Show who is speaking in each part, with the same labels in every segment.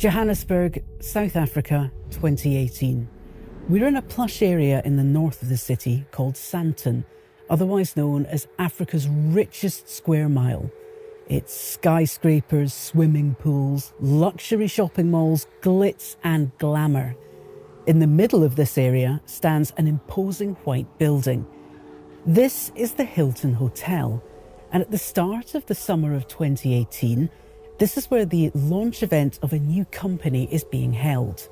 Speaker 1: Johannesburg, South Africa, 2018. We're in a plush area in the north of the city called Sandton, otherwise known as Africa's richest square mile. It's skyscrapers, swimming pools, luxury shopping malls, glitz and glamour. In the middle of this area stands an imposing white building. This is the Hilton Hotel, and at the start of the summer of 2018, this is where the launch event of a new company is being held.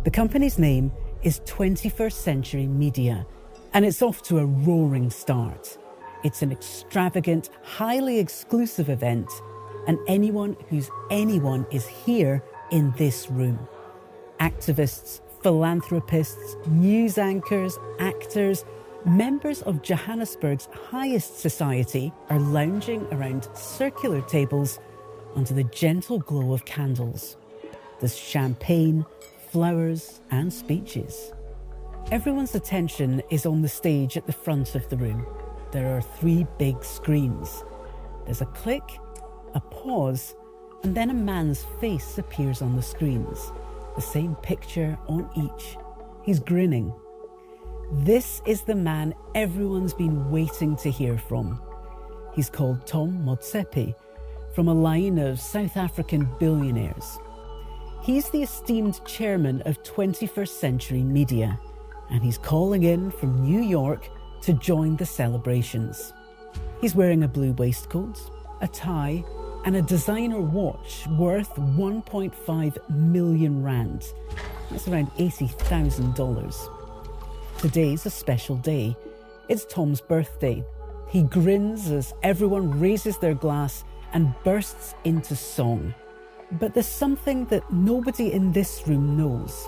Speaker 1: The company's name is 21st Century Media, and it's off to a roaring start. It's an extravagant, highly exclusive event, and anyone who's anyone is here in this room. Activists, philanthropists, news anchors, actors, members of Johannesburg's highest society are lounging around circular tables under the gentle glow of candles. There's champagne, flowers and speeches. Everyone's attention is on the stage at the front of the room. There are 3 big screens. There's a click, a pause, and then a man's face appears on the screens. The same picture on each. He's grinning. This is the man everyone's been waiting to hear from. He's called Tom Motsepe, from a line of South African billionaires. He's the esteemed chairman of 21st Century Media, and he's calling in from New York to join the celebrations. He's wearing a blue waistcoat, a tie, and a designer watch worth 1.5 million rand. That's around $80,000. Today's a special day. It's Tom's birthday. He grins as everyone raises their glass and bursts into song. But there's something that nobody in this room knows.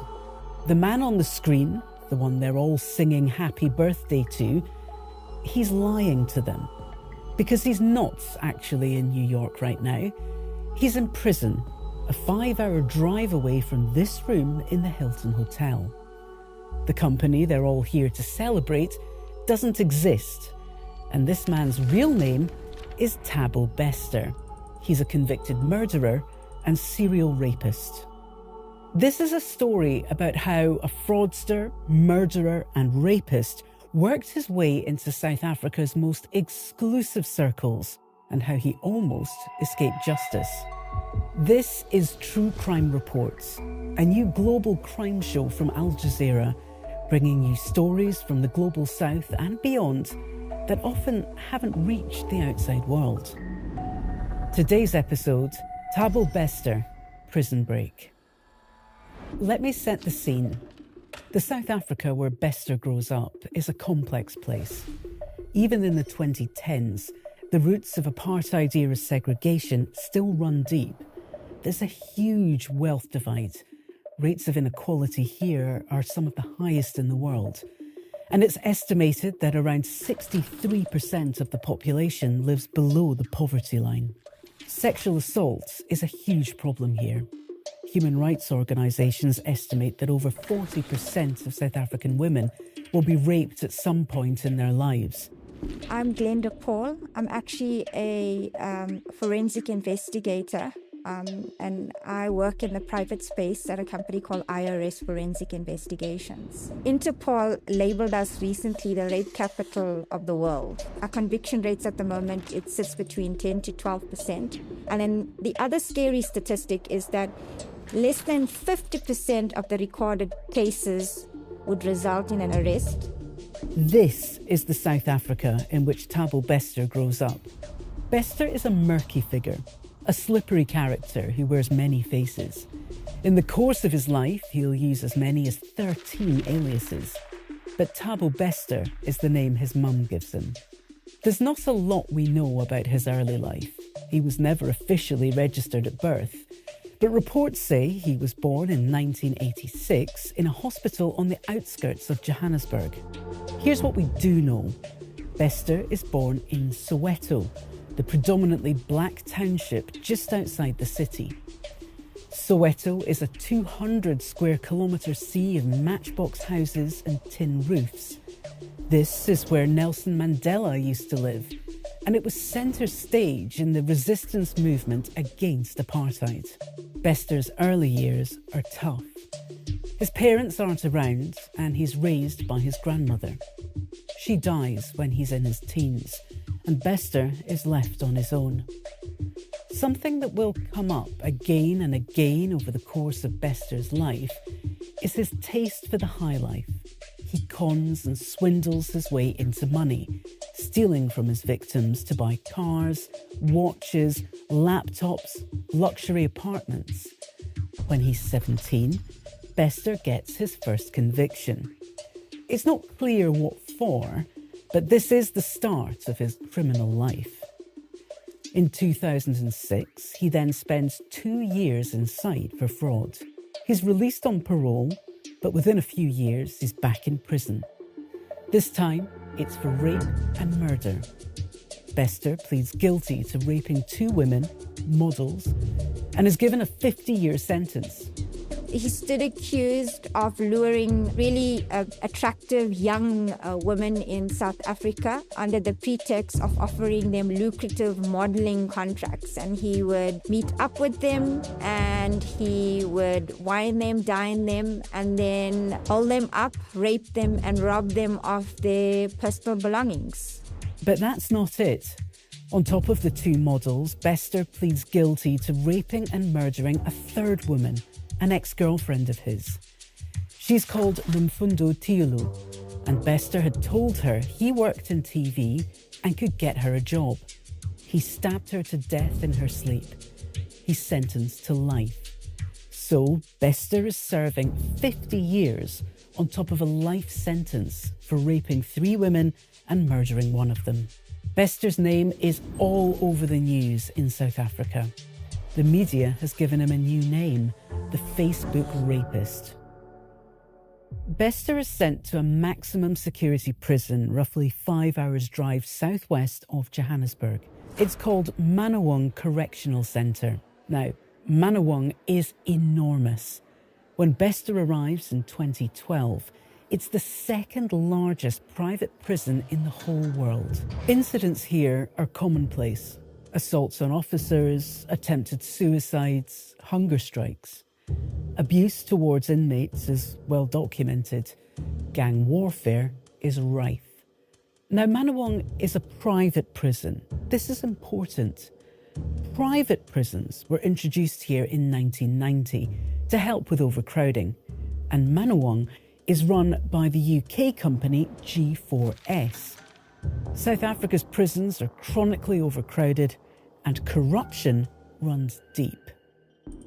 Speaker 1: The man on the screen, the one they're all singing happy birthday to, he's lying to them. Because he's not actually in New York right now. He's in prison, a 5-hour drive away from this room in the Hilton Hotel. The company they're all here to celebrate doesn't exist. And this man's real name is THABO Bester. He's a convicted murderer and serial rapist. This is a story about how a fraudster, murderer and rapist worked his way into South Africa's most exclusive circles and how he almost escaped justice. This is True Crime Reports, a new global crime show from Al Jazeera, bringing you stories from the global south and beyond that often haven't reached the outside world. Today's episode, THABO Bester, Prison Break. Let me set the scene. The South Africa where Bester grows up is a complex place. Even in the 2010s, the roots of apartheid-era segregation still run deep. There's a huge wealth divide. Rates of inequality here are some of the highest in the world. And it's estimated that around 63% of the population lives below the poverty line. Sexual assault is a huge problem here. Human rights organisations estimate that over 40% of South African women will be raped at some point in their lives.
Speaker 2: I'm Glenda Paul. I'm actually a forensic investigator, and I work in the private space at a company called IRS Forensic Investigations. Interpol labelled us recently the rape capital of the world. Our conviction rates at the moment, it sits between 10 to 12%. And then the other scary statistic is that less than 50% of the recorded cases would result in an arrest.
Speaker 1: This is the South Africa in which THABO Bester grows up. Bester is a murky figure, a slippery character who wears many faces. In the course of his life, he'll use as many as 13 aliases. But THABO Bester is the name his mum gives him. There's not a lot we know about his early life. He was never officially registered at birth. But reports say he was born in 1986 in a hospital on the outskirts of Johannesburg. Here's what we do know. Bester is born in Soweto, the predominantly black township just outside the city. Soweto is a 200 square kilometre sea of matchbox houses and tin roofs. This is where Nelson Mandela used to live. and it was centre stage in the resistance movement against apartheid. Bester's early years are tough. His parents aren't around, and he's raised by his grandmother. She dies when he's in his teens, and Bester is left on his own. Something that will come up again and again over the course of Bester's life is his taste for the high life. He cons and swindles his way into money, stealing from his victims to buy cars, watches, laptops, luxury apartments. When he's 17, Bester gets his first conviction. It's not clear what for, but this is the start of his criminal life. In 2006, he then spends 2 years inside for fraud. He's released on parole, but within a few years, he's back in prison. This time, it's for rape and murder. Bester pleads guilty to raping 2 women, models, and is given a 50-year sentence.
Speaker 2: He stood accused of luring really attractive young women in South Africa under the pretext of offering them lucrative modeling contracts. And he would meet up with them and he would wine them, dine them, and then hold them up, rape them, and rob them of their personal belongings.
Speaker 1: But that's not it. On top of the 2 models, Bester pleads guilty to raping and murdering a 3rd woman, an ex-girlfriend of his. She's called Rumfundo Tiulu, and Bester had told her he worked in TV and could get her a job. He stabbed her to death in her sleep. He's sentenced to life. So Bester is serving 50 years on top of a life sentence for raping 3 women and murdering 1 of them. Bester's name is all over the news in South Africa. The media has given him a new name, the Facebook Rapist. Bester is sent to a maximum security prison roughly 5 hours drive southwest of Johannesburg. It's called Manawong Correctional Centre. Now, Manawong is enormous. When Bester arrives in 2012, it's the 2nd largest private prison in the whole world. Incidents here are commonplace. Assaults on officers, attempted suicides, hunger strikes. Abuse towards inmates is well documented. Gang warfare is rife. Now, Manawong is a private prison. This is important. Private prisons were introduced here in 1990 to help with overcrowding, and Manawong is run by the UK company G4S. South Africa's prisons are chronically overcrowded and corruption runs deep.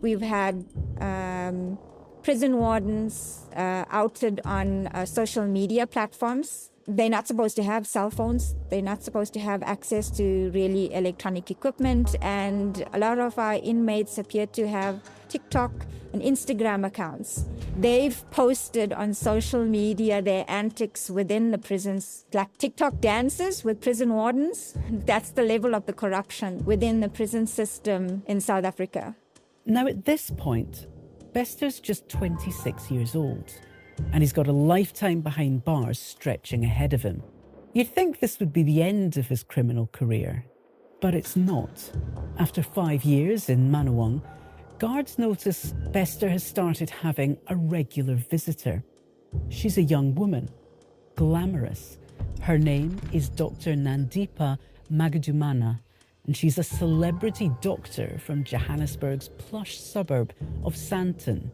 Speaker 2: We've had prison wardens outed on social media platforms. They're not supposed to have cell phones. They're not supposed to have access to really electronic equipment. And a lot of our inmates appear to have TikTok and Instagram accounts. They've posted on social media their antics within the prisons, like TikTok dances with prison wardens. That's the level of the corruption within the prison system in South Africa.
Speaker 1: Now, at this point, Bester's just 26 years old, and he's got a lifetime behind bars stretching ahead of him. You'd think this would be the end of his criminal career, but it's not. After 5 years in Manawong, guards notice Bester has started having a regular visitor. She's a young woman, glamorous. Her name is Dr. Nandipa Magadumana, and she's a celebrity doctor from Johannesburg's plush suburb of Sandton.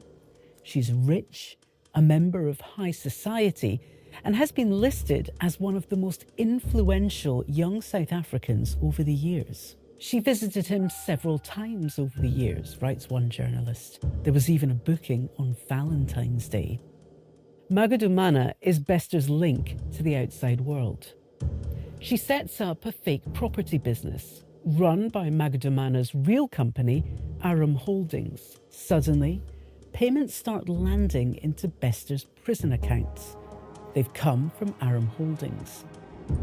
Speaker 1: She's rich, a member of high society, and has been listed as one of the most influential young South Africans over the years. She visited him several times over the years, writes one journalist. There was even a booking on Valentine's Day. Magadumana is Bester's link to the outside world. She sets up a fake property business run by Magadumana's real company, Aram Holdings. Suddenly, payments start landing into Bester's prison accounts. They've come from Aram Holdings.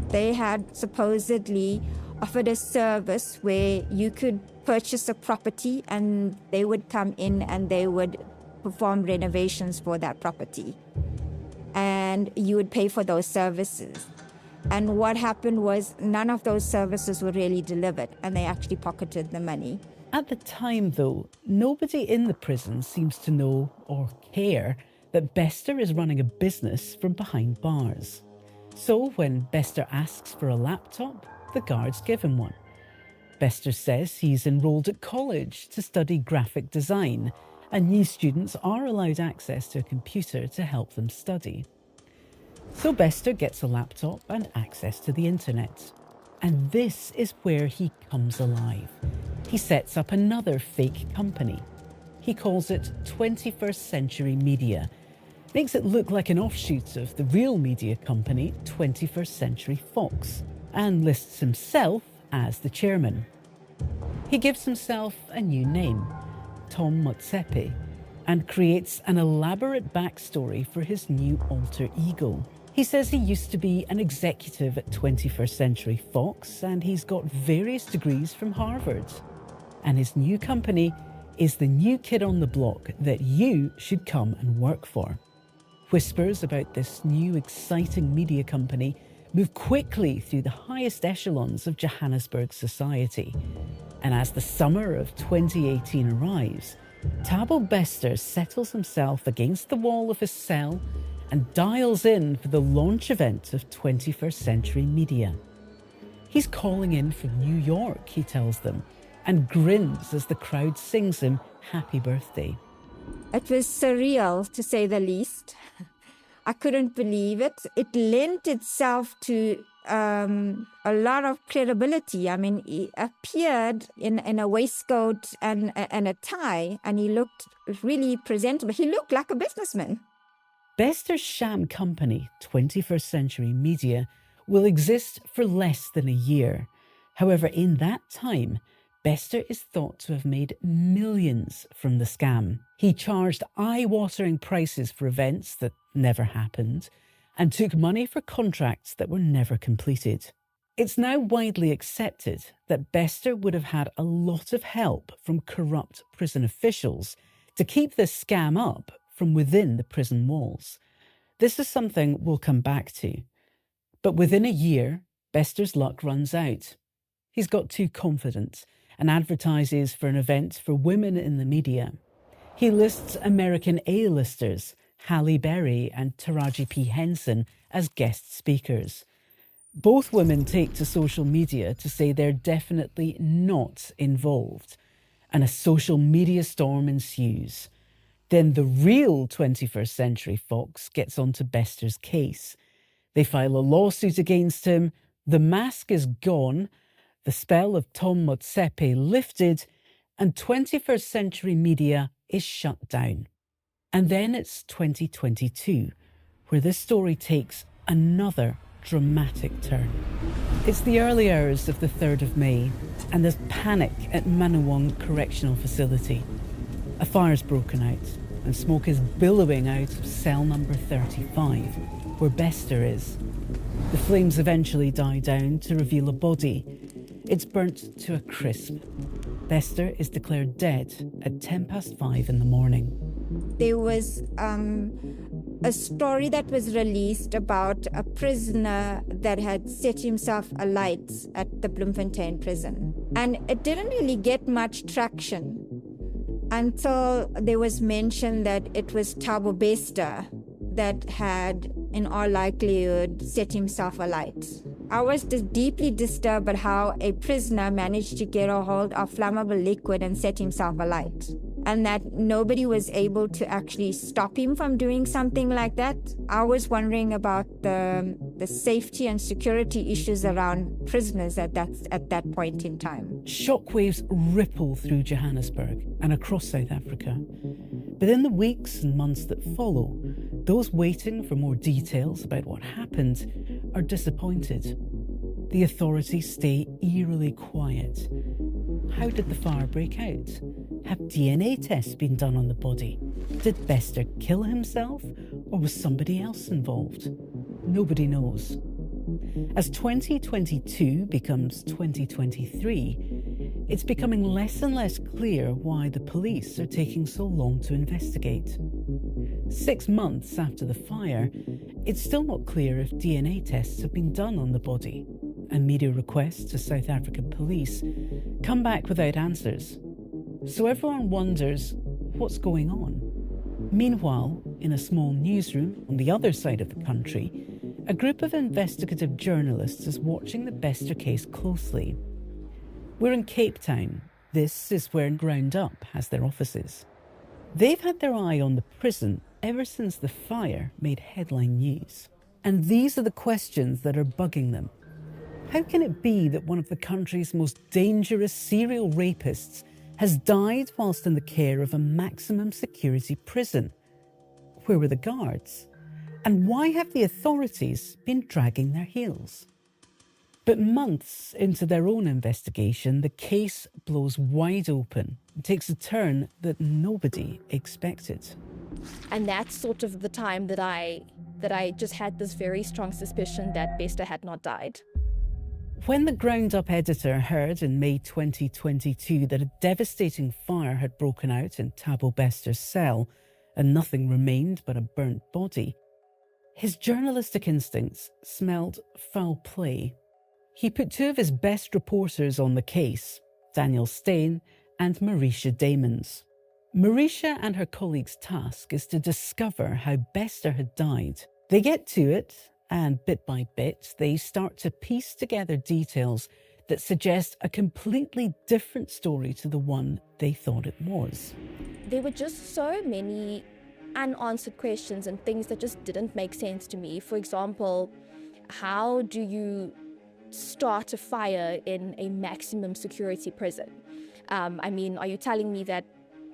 Speaker 2: They had supposedly offered a service where you could purchase a property and they would come in and they would perform renovations for that property. And you would pay for those services. And what happened was none of those services were really delivered, and they actually pocketed the money.
Speaker 1: At the time, though, nobody in the prison seems to know or care that Bester is running a business from behind bars. So when Bester asks for a laptop, the guards give him one. Bester says he's enrolled at college to study graphic design, and new students are allowed access to a computer to help them study. So Bester gets a laptop and access to the internet. And this is where he comes alive. He sets up another fake company. He calls it 21st Century Media, makes it look like an offshoot of the real media company 21st Century Fox, and lists himself as the chairman. He gives himself a new name, Tom Motsepe, and creates an elaborate backstory for his new alter ego. He says he used to be an executive at 21st Century Fox, and he's got various degrees from Harvard. And his new company is the new kid on the block that you should come and work for. Whispers about this new exciting media company move quickly through the highest echelons of Johannesburg society. And as the summer of 2018 arrives, THABO Bester settles himself against the wall of his cell and dials in for the launch event of 21st Century Media. He's calling in from New York, he tells them, and grins as the crowd sings him happy birthday.
Speaker 2: It was surreal, to say the least. I couldn't believe it. It lent itself to a lot of credibility. I mean, he appeared in a waistcoat and a tie, and he looked really presentable. He looked like a businessman.
Speaker 1: Bester's sham company, 21st Century Media, will exist for less than a year. However, in that time, Bester is thought to have made millions from the scam. He charged eye-watering prices for events that never happened and took money for contracts that were never completed. It's now widely accepted that Bester would have had a lot of help from corrupt prison officials to keep this scam up from within the prison walls. This is something we'll come back to. But within a year, Bester's luck runs out. He's got too confident and advertises for an event for women in the media. He lists American A-listers Halle Berry and Taraji P. Henson as guest speakers. Both women take to social media to say they're definitely not involved, and a social media storm ensues. Then the real 21st Century Fox gets onto Bester's case. They file a lawsuit against him, the mask is gone, the spell of Tom Motsepe lifted, and 21st Century Media is shut down. And then it's 2022, where this story takes another dramatic turn. It's the early hours of the 3rd of May, and there's panic at Manawong Correctional Facility. A fire's broken out, and smoke is billowing out of cell number 35, where Bester is. The flames eventually die down to reveal a body. It's burnt to a crisp. Bester is declared dead at 5:10 in the morning.
Speaker 2: There was a story that was released about a prisoner that had set himself alight at the Bloemfontein prison. And it didn't really get much traction until there was mention that it was THABO Bester that had, in all likelihood, set himself alight. I was deeply disturbed at how a prisoner managed to get a hold of flammable liquid and set himself alight, and that nobody was able to actually stop him from doing something like that. I was wondering about the safety and security issues around prisoners at that point in time.
Speaker 1: Shockwaves ripple through Johannesburg and across South Africa. But in the weeks and months that follow, those waiting for more details about what happened are disappointed. The authorities stay eerily quiet. How did the fire break out? Have DNA tests been done on the body? Did Bester kill himself, or was somebody else involved? Nobody knows. As 2022 becomes 2023, it's becoming less and less clear why the police are taking so long to investigate. 6 months after the fire, It's still not clear if DNA tests have been done on the body, and media requests to South African police come back without answers. So everyone wonders what's going on. Meanwhile, in a small newsroom on the other side of the country, a group of investigative journalists is watching the Bester case closely. We're in Cape Town. This is where Ground Up has their offices. They've had their eye on the prison ever since the fire made headline news. And these are the questions that are bugging them. How can it be that one of the country's most dangerous serial rapists has died whilst in the care of a maximum security prison? Where were the guards? And why have the authorities been dragging their heels? But months into their own investigation, the case blows wide open and takes a turn that nobody expected.
Speaker 3: And that's sort of the time that I just had this very strong suspicion that Bester had not died.
Speaker 1: When the Ground Up editor heard in May 2022 that a devastating fire had broken out in THABO Bester's cell and nothing remained but a burnt body, his journalistic instincts smelled foul play. He put two of his best reporters on the case, Daniel Steyn and Marisha Damons. Marisha and her colleague's task is to discover how Bester had died. They get to it, and bit by bit, they start to piece together details that suggest a completely different story to the one they thought it was.
Speaker 3: There were just so many unanswered questions and things that just didn't make sense to me. For example, how do you start a fire in a maximum security prison? Are you telling me that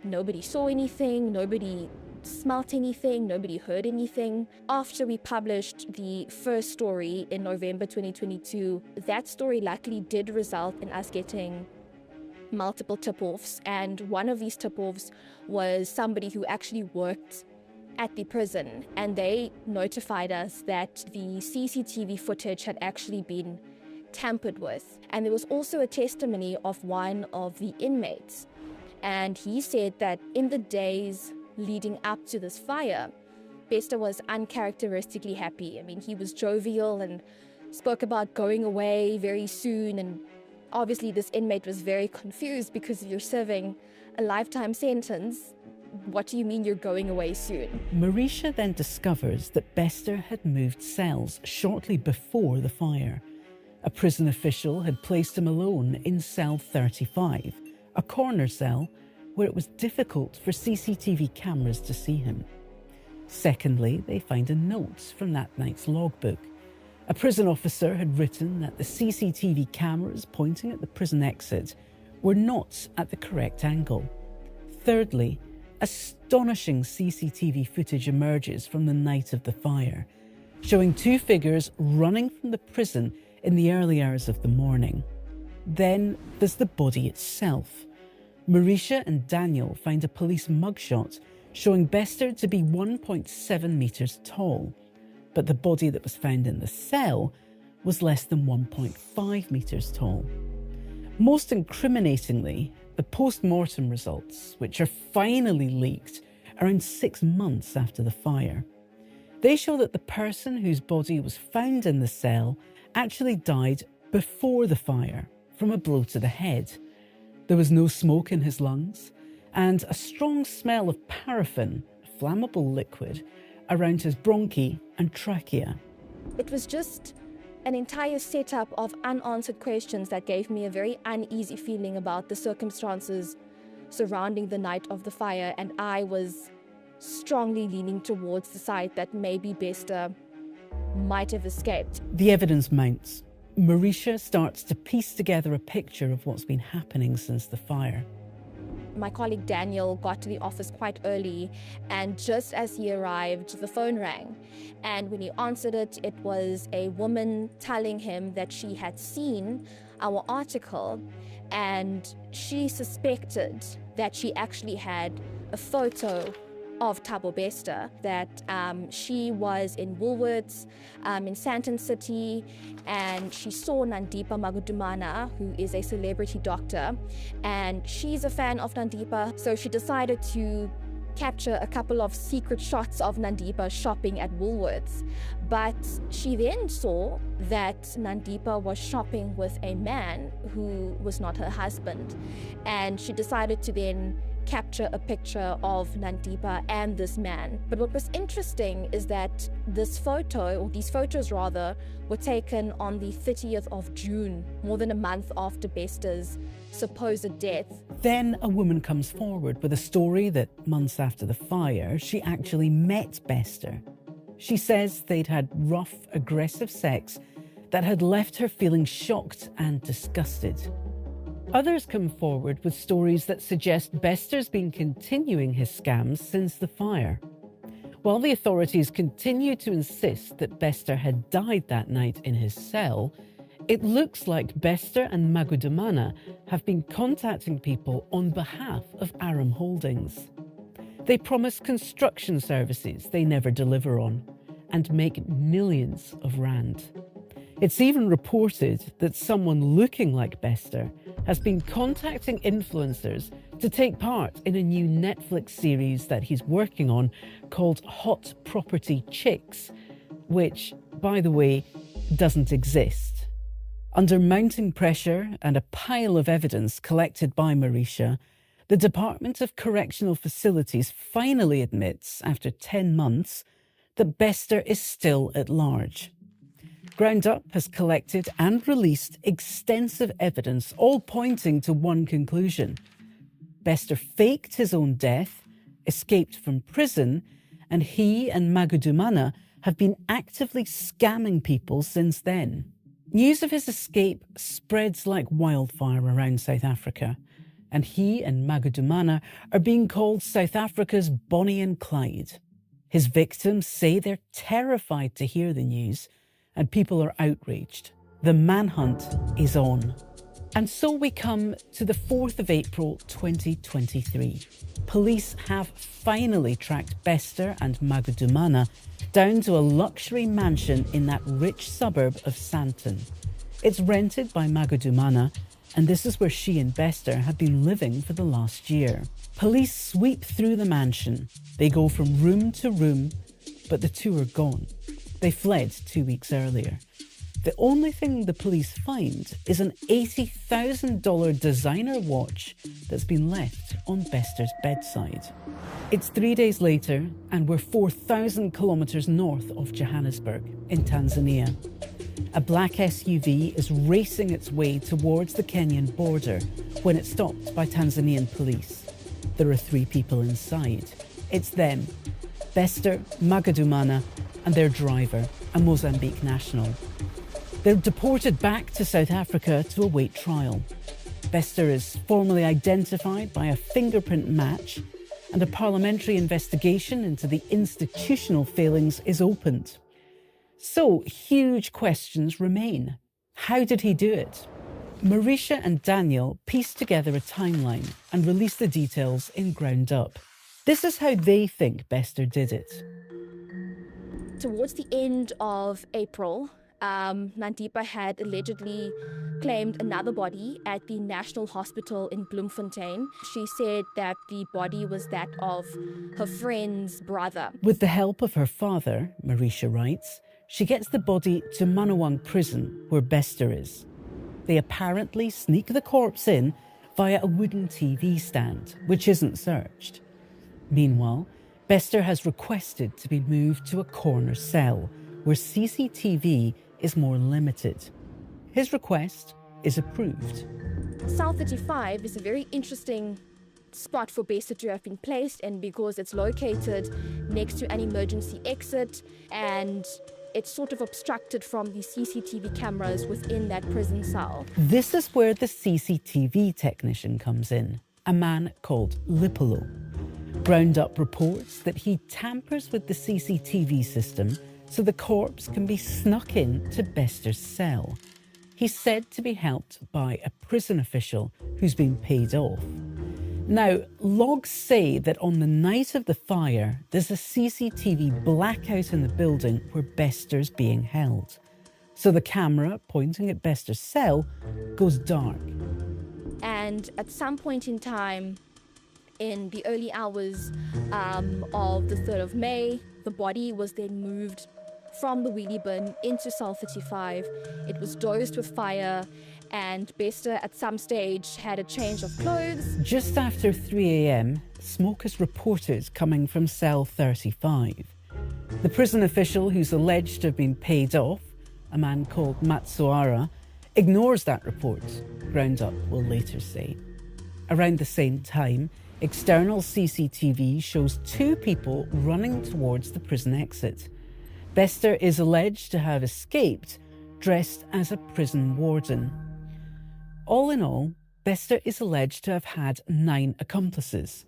Speaker 3: nobody saw anything, nobody smelt anything, nobody heard anything? After we published the first story in November 2022, that story luckily did result in us getting multiple tip-offs, and one of these tip-offs was somebody who actually worked at the prison, and they notified us that the CCTV footage had actually been tampered with. And there was also a testimony of one of the inmates, and he said that in the days leading up to this fire, Bester was uncharacteristically happy. He was jovial and spoke about going away very soon, and obviously this inmate was very confused because you're serving a lifetime sentence. What do you mean you're going away soon?
Speaker 1: Marisha then discovers that Bester had moved cells shortly before the fire. A prison official had placed him alone in cell 35, a corner cell where it was difficult for CCTV cameras to see him. Secondly, they find a note from that night's logbook. A prison officer had written that the CCTV cameras pointing at the prison exit were not at the correct angle. Thirdly, astonishing CCTV footage emerges from the night of the fire, showing two figures running from the prison in the early hours of the morning. Then there's the body itself. Marisha and Daniel find a police mugshot showing Bester to be 1.7 metres tall, but the body that was found in the cell was less than 1.5 metres tall. Most incriminatingly, the post-mortem results, which are finally leaked around 6 months after the fire, they show that the person whose body was found in the cell actually died before the fire from a blow to the head. There was no smoke in his lungs, and a strong smell of paraffin, a flammable liquid, around his bronchi and trachea.
Speaker 3: It was just an entire setup of unanswered questions that gave me a very uneasy feeling about the circumstances surrounding the night of the fire, and I was strongly leaning towards the side that maybe Bester might have escaped.
Speaker 1: The evidence mounts. Marisha starts to piece together a picture of what's been happening since the fire.
Speaker 3: My colleague Daniel got to the office quite early, and just as he arrived, the phone rang. And when he answered it, it was a woman telling him that she had seen our article, and she suspected that she actually had a photo of THABO Bester, that she was in Woolworths in Sandton City, and she saw Nandipa Magudumana, who is a celebrity doctor, and she's a fan of Nandipa, so she decided to capture a couple of secret shots of Nandipa shopping at Woolworths. But she then saw that Nandipa was shopping with a man who was not her husband. And she decided to then capture a picture of Nandipa and this man. But what was interesting is that this photo, or these photos rather, were taken on the 30th of June, more than a month after Bester's supposed death.
Speaker 1: Then a woman comes forward with a story that months after the fire, she actually met Bester. She says they'd had rough, aggressive sex that had left her feeling shocked and disgusted. Others come forward with stories that suggest Bester's been continuing his scams since the fire. While the authorities continue to insist that Bester had died that night in his cell, it looks like Bester and Magudumana have been contacting people on behalf of Aram Holdings. They promise construction services they never deliver on and make millions of rand. It's even reported that someone looking like Bester has been contacting influencers to take part in a new Netflix series that he's working on called Hot Property Chicks, which, by the way, doesn't exist. Under mounting pressure and a pile of evidence collected by Marisha, the Department of Correctional Facilities finally admits, after 10 months, that Bester is still at large. Ground Up has collected and released extensive evidence, all pointing to one conclusion. Bester faked his own death, escaped from prison, and he and Magudumana have been actively scamming people since then. News of his escape spreads like wildfire around South Africa, and he and Magudumana are being called South Africa's Bonnie and Clyde. His victims say they're terrified to hear the news, and people are outraged. The manhunt is on. And so we come to the 4th of April 2023. Police have finally tracked Bester and Magudumana down to a luxury mansion in that rich suburb of Sandton. It's rented by Magudumana, and this is where she and Bester have been living for the last year. Police sweep through the mansion. They go from room to room, but the two are gone. They fled 2 weeks earlier. The only thing the police find is an $80,000 designer watch that's been left on Bester's bedside. It's 3 days later, and we're 4,000 kilometres north of Johannesburg, in Tanzania. A black SUV is racing its way towards the Kenyan border when it's stopped by Tanzanian police. There are 3 people inside. It's them, Bester, Magudumana, and their driver, a Mozambique national. They're deported back to South Africa to await trial. Bester is formally identified by a fingerprint match, and a parliamentary investigation into the institutional failings is opened. So, huge questions remain. How did he do it? Marisha and Daniel pieced together a timeline and released the details in Ground Up. This is how they think Bester did it.
Speaker 3: Towards the end of April, Nandipa had allegedly claimed another body at the National Hospital in Bloemfontein. She said that the body was that of her friend's brother.
Speaker 1: With the help of her father, Marisha writes, she gets the body to Manawang prison, where Bester is. They apparently sneak the corpse in via a wooden TV stand, which isn't searched. Meanwhile, Bester has requested to be moved to a corner cell, where CCTV is more limited. His request is approved.
Speaker 3: Cell 35 is a very interesting spot for Bester to have been placed in because it's located next to an emergency exit and it's sort of obstructed from the CCTV cameras within that prison cell.
Speaker 1: This is where the CCTV technician comes in, a man called Lipolo. Ground Up reports that he tampers with the CCTV system so the corpse can be snuck in to Bester's cell. He's said to be helped by a prison official who's been paid off. Now, logs say that on the night of the fire, there's a CCTV blackout in the building where Bester's being held. So the camera pointing at Bester's cell goes dark.
Speaker 3: And at some point in time, In the early hours of the 3rd of May, the body was then moved from the wheelie bin into cell 35. It was dosed with fire, and Bester at some stage had a change of clothes.
Speaker 1: Just after 3 a.m, smoke is reported coming from cell 35. The prison official who's alleged to have been paid off, a man called Matsuara, ignores that report, Roundup will later say. Around the same time, external CCTV shows 2 people running towards the prison exit. Bester is alleged to have escaped, dressed as a prison warden. All in all, Bester is alleged to have had 9 accomplices,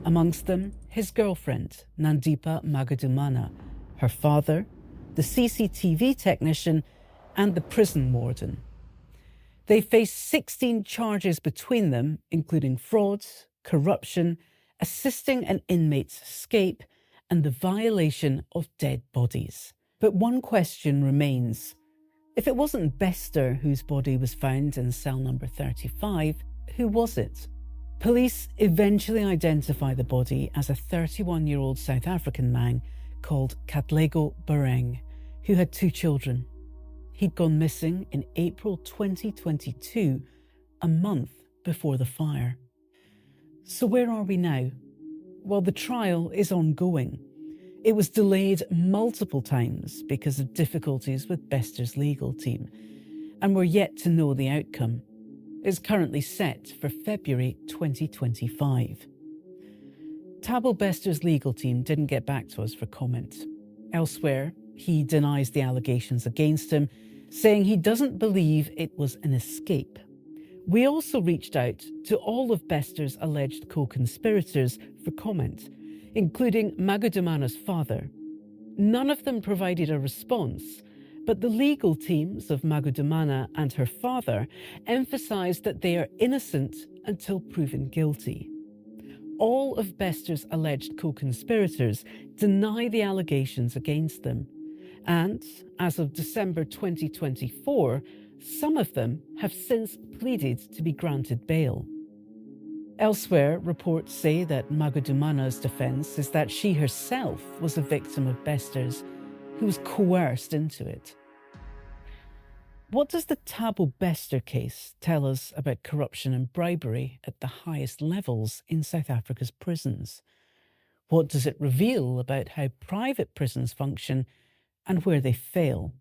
Speaker 1: amongst them his girlfriend, Nandipa Magadumana, her father, the CCTV technician, and the prison warden. They face 16 charges between them, including fraud, corruption, assisting an inmate's escape, and the violation of dead bodies. But one question remains. If it wasn't Bester whose body was found in cell number 35, who was it? Police eventually identify the body as a 31-year-old South African man called Katlego Bareng, who had 2 children. He'd gone missing in April 2022, a month before the fire. So where are we now? Well, the trial is ongoing. It was delayed multiple times because of difficulties with Bester's legal team, and we're yet to know the outcome. It's currently set for February 2025. THABO Bester's legal team didn't get back to us for comment. Elsewhere, he denies the allegations against him, saying he doesn't believe it was an escape. We also reached out to all of Bester's alleged co-conspirators for comment, including Magadumana's father. None of them provided a response, but the legal teams of Magadumana and her father emphasised that they are innocent until proven guilty. All of Bester's alleged co-conspirators deny the allegations against them. And as of December 2024, some of them have since pleaded to be granted bail. Elsewhere, reports say that Magadumana's defence is that she herself was a victim of Bester's, who was coerced into it. What does the THABO Bester case tell us about corruption and bribery at the highest levels in South Africa's prisons? What does it reveal about how private prisons function and where they fail?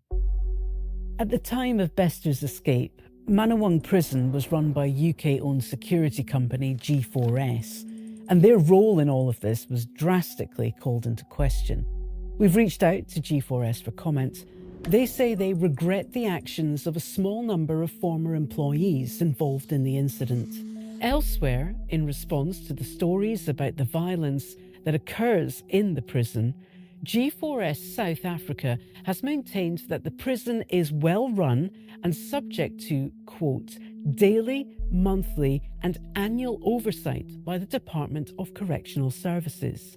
Speaker 1: At the time of Bester's escape, Manawang Prison was run by UK-owned security company G4S, and their role in all of this was drastically called into question. We've reached out to G4S for comment. They say they regret the actions of a small number of former employees involved in the incident. Elsewhere, in response to the stories about the violence that occurs in the prison, G4S South Africa has maintained that the prison is well run and subject to, quote, daily, monthly and annual oversight by the Department of Correctional Services.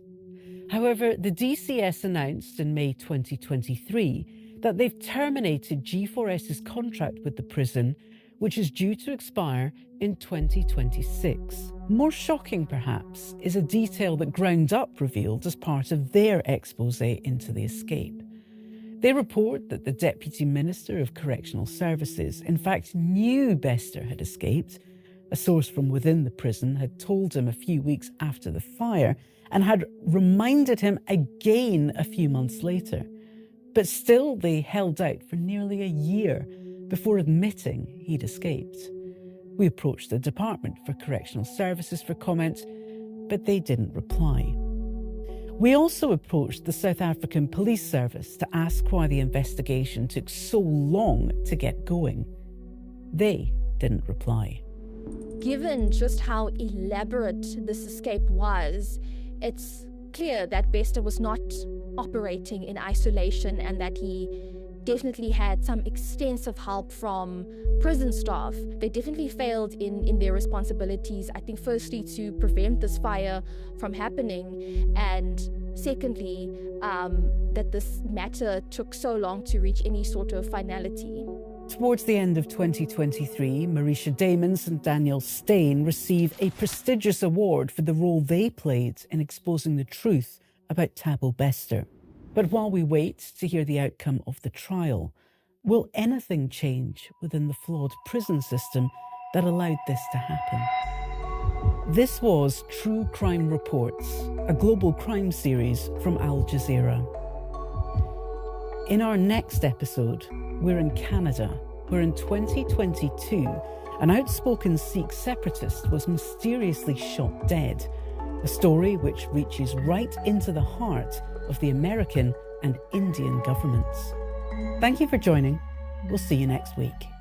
Speaker 1: However, the DCS announced in May 2023 that they've terminated G4S's contract with the prison, which is due to expire in 2026. More shocking, perhaps, is a detail that Roundup revealed as part of their expose into the escape. They report that the Deputy Minister of Correctional Services, in fact, knew Bester had escaped. A source from within the prison had told him a few weeks after the fire and had reminded him again a few months later. But still, they held out for nearly a year before admitting he'd escaped. We approached the Department for Correctional Services for comment, but they didn't reply. We also approached the South African Police Service to ask why the investigation took so long to get going. They didn't reply.
Speaker 3: Given just how elaborate this escape was, it's clear that Bester was not operating in isolation and that he definitely had some extensive help from prison staff. They definitely failed in their responsibilities, I think, firstly to prevent this fire from happening, and secondly, that this matter took so long to reach any sort of finality.
Speaker 1: Towards the end of 2023, Marisha Damons and Daniel Steyn receive a prestigious award for the role they played in exposing the truth about THABO BESTER. But while we wait to hear the outcome of the trial, will anything change within the flawed prison system that allowed this to happen? This was True Crime Reports, a global crime series from Al Jazeera. In our next episode, we're in Canada, where in 2022, an outspoken Sikh separatist was mysteriously shot dead, a story which reaches right into the heart of the American and Indian governments. Thank you for joining. We'll see you next week.